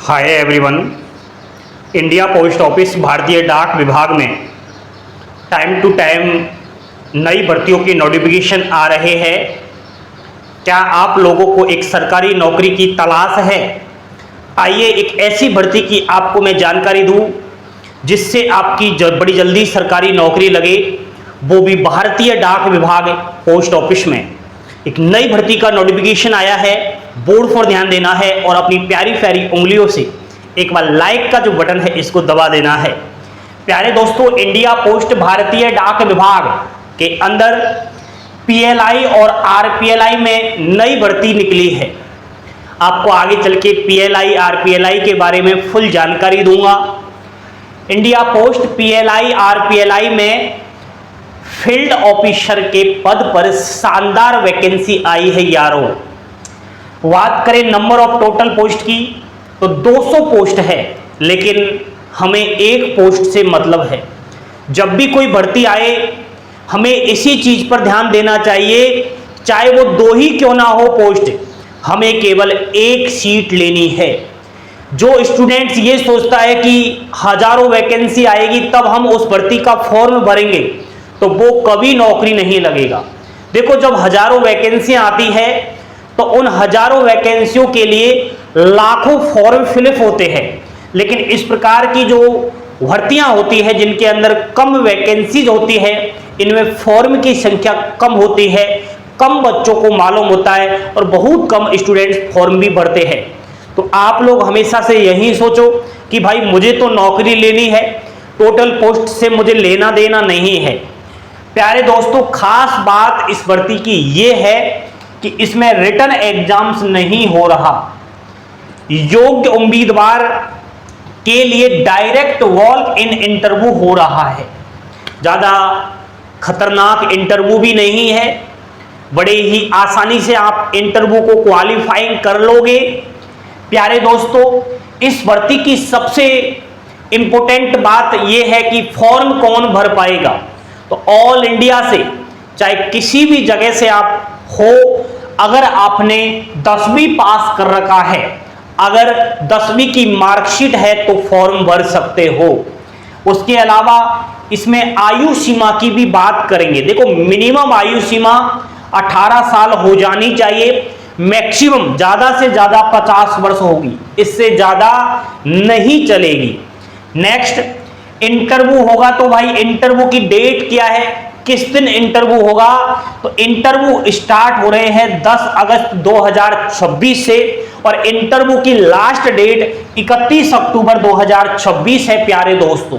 Hi everyone. India post office भारतीय डाक विभाग में टाइम टू टाइम नई भर्तियों की नोटिफिकेशन आ रहे हैं। क्या आप लोगों को एक सरकारी नौकरी की तलाश है? आइए एक ऐसी भर्ती की आपको मैं जानकारी दूं जिससे आपकी बड़ी जल्दी सरकारी नौकरी लगे, वो भी भारतीय डाक विभाग पोस्ट ऑफिस में। एक नई भर्ती का नोटिफिकेशन आया है, बोर्ड पर ध्यान देना है और अपनी प्यारी प्यारी उंगलियों से एक बार लाइक का जो बटन है इसको दबा देना है। प्यारे दोस्तों, इंडिया पोस्ट भारतीय डाक विभाग के अंदर पीएलआई और आरपीएलआई में नई भर्ती निकली है। आपको आगे चल के पीएलआई आरपीएलआई के बारे में फुल जानकारी दूंगा। इंडिया पोस्ट पीएलआई आरपीएलआई में फील्ड ऑफिसर के पद पर शानदार वैकेंसी आई है यारों। बात करें नंबर ऑफ टोटल पोस्ट की तो 200 पोस्ट है, लेकिन हमें एक पोस्ट से मतलब है। जब भी कोई भर्ती आए हमें इसी चीज पर ध्यान देना चाहिए, चाहे वो 2 ही क्यों ना हो पोस्ट, हमें केवल एक सीट लेनी है। जो स्टूडेंट्स ये सोचता है कि हजारों वैकेंसी आएगी तब हम उस भर्ती का फॉर्म भरेंगे, तो वो कभी नौकरी नहीं लगेगा। देखो, जब हजारों वैकेंसियां आती है तो उन हजारों वैकेंसियों के लिए लाखों फॉर्म फिलअप होते हैं, लेकिन इस प्रकार की जो भर्तियां होती है जिनके अंदर कम वैकेंसीज होती है, इनमें फॉर्म की संख्या कम होती है, कम बच्चों को मालूम होता है और बहुत कम स्टूडेंट्स फॉर्म भी भरते हैं। तो आप लोग हमेशा से यही सोचो कि भाई मुझे तो नौकरी लेनी है, टोटल पोस्ट से मुझे लेना देना नहीं है। प्यारे दोस्तों, खास बात इस भर्ती की ये है कि इसमें रिटन एग्जाम्स नहीं हो रहा। योग्य उम्मीदवार के लिए डायरेक्ट वॉक इन इंटरव्यू हो रहा है। ज्यादा खतरनाक इंटरव्यू भी नहीं है, बड़े ही आसानी से आप इंटरव्यू को क्वालिफाइंग कर लोगे। प्यारे दोस्तों, इस भर्ती की सबसे इंपॉर्टेंट बात यह है कि फॉर्म कौन भर पाएगा। तो ऑल इंडिया से, चाहे किसी भी जगह से आप हो, अगर आपने 10वीं पास कर रखा है, अगर 10वीं की मार्कशीट है तो फॉर्म भर सकते हो। उसके अलावा इसमें आयु सीमा की भी बात करेंगे। देखो, मिनिमम आयु सीमा 18 साल हो जानी चाहिए, मैक्सिमम ज्यादा से ज्यादा 50 वर्ष होगी, इससे ज्यादा नहीं चलेगी। नेक्स्ट, इंटरव्यू होगा तो भाई इंटरव्यू की डेट क्या है, किस दिन इंटरव्यू होगा? तो इंटरव्यू स्टार्ट हो रहे हैं 10 अगस्त 2026 से और इंटरव्यू की लास्ट डेट 31 अक्टूबर 2026 है। प्यारे दोस्तों,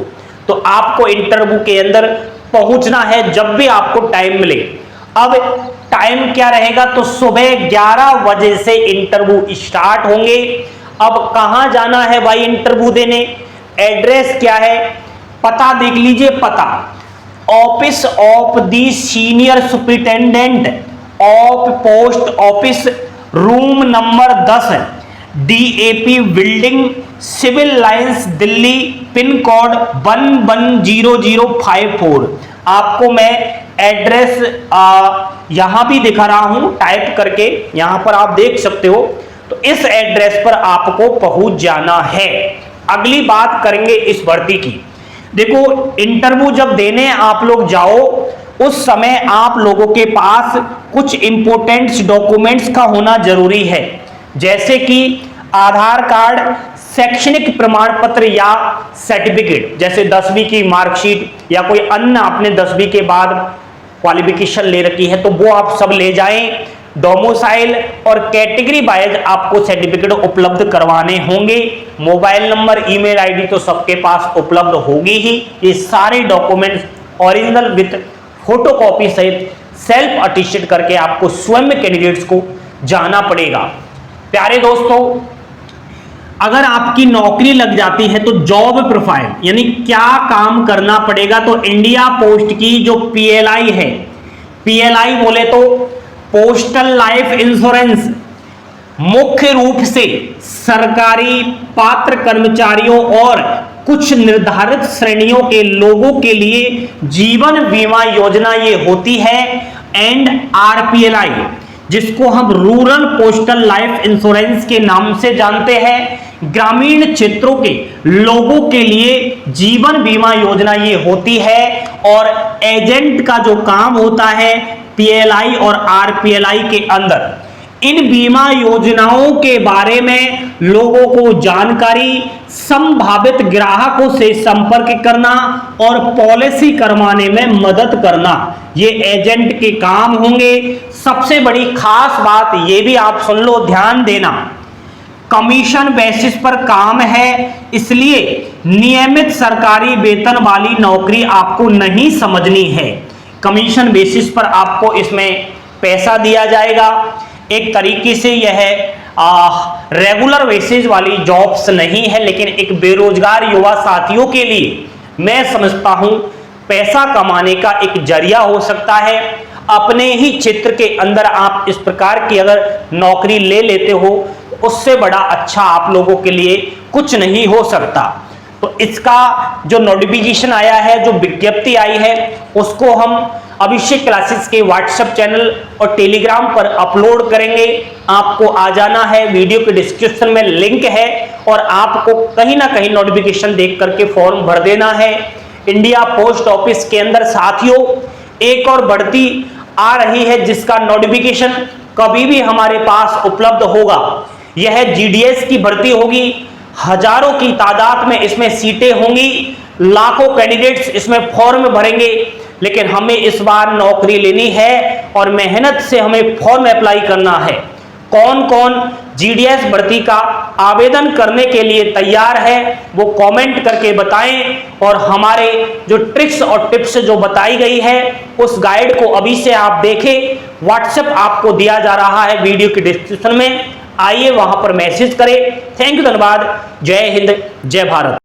तो आपको इंटरव्यू के अंदर पहुंचना है जब भी आपको टाइम मिले। अब टाइम क्या रहेगा? तो सुबह 11 बजे से इंटरव्यू स्टार्ट होंगे। अब कहां जाना है भाई इंटरव्यू देने? एड्रेस क्या है, पता देख लीजिए। पता, office of the senior superintendent of post office, room number 10, DAP building, Civil Lines, Delhi, pin code 110054। आपको मैं एड्रेस यहां भी दिखा रहा हूं टाइप करके, यहां पर आप देख सकते हो। तो इस एड्रेस पर आपको पहुंच जाना है। अगली बात करेंगे इस भर्ती की। देखो, इंटरव्यू जब देने आप लोग जाओ उस समय आप लोगों के पास कुछ इंपोर्टेंट डॉक्यूमेंट्स का होना जरूरी है, जैसे कि आधार कार्ड, शैक्षणिक प्रमाण पत्र या सर्टिफिकेट, जैसे 10वीं की मार्कशीट या कोई अन्य आपने 10वीं के बाद क्वालिफिकेशन ले रखी है तो वो आप सब ले जाएं। डोमिसाइल और कैटेगरी वाइज आपको सर्टिफिकेट उपलब्ध करवाने होंगे। मोबाइल नंबर, ईमेल आईडी तो सबके पास उपलब्ध होगी ही। ये सारे डॉक्यूमेंट्स ओरिजिनल विद फोटोकॉपी सहित सेल्फ अटेस्टेड करके आपको स्वयं कैंडिडेट्स को जाना पड़ेगा। प्यारे दोस्तों, अगर आपकी नौकरी लग जाती है तो जॉब प्रोफाइल यानी क्या काम करना पड़ेगा? तो इंडिया पोस्ट की जो पीएलआई है, पीएलआई बोले तो पोस्टल लाइफ इंश्योरेंस, मुख्य रूप से सरकारी पात्र कर्मचारियोयों और कुछ निर्धारित श्रेणियों के लोगों के लिए जीवन बीमा योजना ये होती है। एंड आरपीएलआई जिसको हम रूरल पोस्टल लाइफ इंश्योरेंस के नाम से जानते हैं। ग्रामीण क्षेत्रों के लोगों के लिए जीवन बीमा योजना ये होती है और एजेंट का जो काम होता है पीएलआई और आरपीएलआई के अंदर इन बीमा योजनाओं के बारे में लोगों को जानकारी, संभावित ग्राहकों से संपर्क करना और पॉलिसी करवाने में मदद करना, ये एजेंट के काम होंगे। सबसे बड़ी खास बात ये भी आप सुन लो, ध्यान देना, कमीशन बेसिस पर काम है, इसलिए नियमित सरकारी वेतन वाली नौकरी आपको नहीं समझनी है। कमीशन बेसिस पर आपको इसमें पैसा दिया जाएगा। एक तरीके से यह रेगुलर बेसिस वाली जॉब्स नहीं है, लेकिन एक बेरोजगार युवा साथियों के लिए मैं समझता हूं पैसा कमाने का एक जरिया हो सकता है। अपने ही क्षेत्र के अंदर आप इस प्रकार की अगर नौकरी ले लेते हो, उससे बड़ा अच्छा आप लोगों के लिए कुछ नहीं हो सकता। तो इसका जो नोटिफिकेशन आया है, जो विज्ञप्ति आई है, उसको हम अभिषेक क्लासेस के व्हाट्सएप चैनल और टेलीग्राम पर अपलोड करेंगे। आपको आ जाना है, वीडियो के डिस्क्रिप्शन में लिंक है और आपको कहीं ना कहीं नोटिफिकेशन देख करके फॉर्म भर देना है। इंडिया पोस्ट ऑफिस के अंदर साथियों एक और बढ़ती आ रही है, जिसका नोटिफिकेशन कभी भी हमारे पास उपलब्ध होगा। यह जीडीएस की भर्ती होगी, हजारों की तादाद में इसमें सीटें होंगी, लाखों कैंडिडेट्स इसमें फॉर्म भरेंगे, लेकिन हमें इस बार नौकरी लेनी है और मेहनत से हमें फॉर्म अप्लाई करना है। कौन कौन जीडीएस भर्ती का आवेदन करने के लिए तैयार है वो कमेंट करके बताएं और हमारे जो ट्रिक्स और टिप्स जो बताई गई है उस गाइड को अभी से आप देखें। व्हाट्सएप आपको दिया जा रहा है वीडियो के डिस्क्रिप्शन में, आइए वहां पर मैसेज करें। थैंक यू, धन्यवाद। जय हिंद, जय भारत।